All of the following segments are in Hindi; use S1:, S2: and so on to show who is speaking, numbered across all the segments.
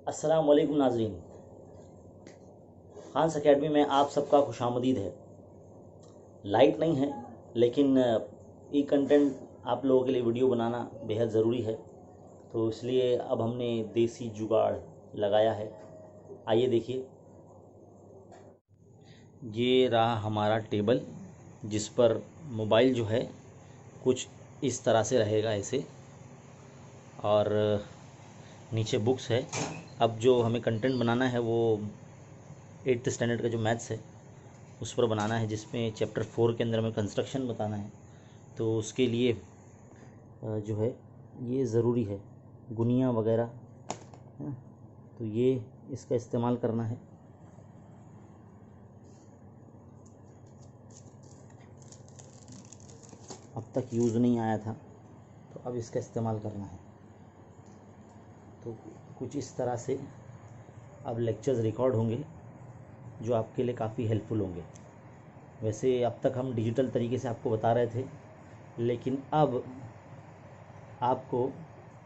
S1: अस्सलाम वालेकुम नाज़रीन, खान्स अकेडमी में आप सबका खुशामदीद है। लाइट नहीं है लेकिन ई कंटेंट आप लोगों के लिए वीडियो बनाना बेहद ज़रूरी है, तो इसलिए अब हमने देसी जुगाड़ लगाया है। आइए देखिए, ये रहा हमारा टेबल जिस पर मोबाइल जो है कुछ इस तरह से रहेगा ऐसे, और नीचे बुक्स है। अब जो हमें कंटेंट बनाना है वो 8th स्टैंडर्ड का जो मैथ्स है उस पर बनाना है, जिसमें चैप्टर 4 के अंदर हमें कंस्ट्रक्शन बताना है। तो उसके लिए जो है ये ज़रूरी है, गुनिया वगैरह है ना, तो ये इसका इस्तेमाल करना है। अब तक यूज़ नहीं आया था तो अब इसका इस्तेमाल करना है। तो कुछ इस तरह से अब लेक्चर्स रिकॉर्ड होंगे जो आपके लिए काफ़ी हेल्पफुल होंगे। वैसे अब तक हम डिजिटल तरीके से आपको बता रहे थे, लेकिन अब आपको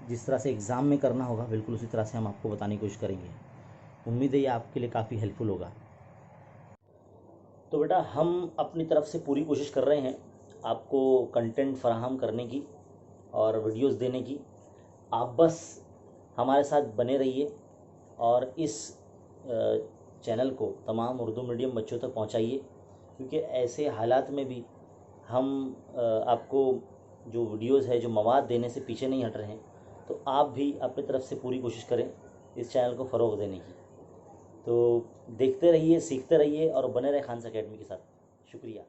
S1: जिस तरह से एग्ज़ाम में करना होगा बिल्कुल उसी तरह से हम आपको बताने की कोशिश करेंगे। उम्मीद है ये आपके लिए काफ़ी हेल्पफुल होगा। तो बेटा, हम अपनी तरफ से पूरी कोशिश कर रहे हैं आपको कंटेंट फ़राहम करने की और वीडियोस देने की। आप बस हमारे साथ बने रहिए और इस चैनल को तमाम उर्दू मीडियम बच्चों तक पहुंचाइए, क्योंकि ऐसे हालात में भी हम आपको जो वीडियोस है, जो मवाद देने से पीछे नहीं हट रहे हैं। तो आप भी अपनी तरफ से पूरी कोशिश करें इस चैनल को फ़रोग़ देने की। तो देखते रहिए, सीखते रहिए और बने रहे खान्स अकेडमी के साथ। शुक्रिया।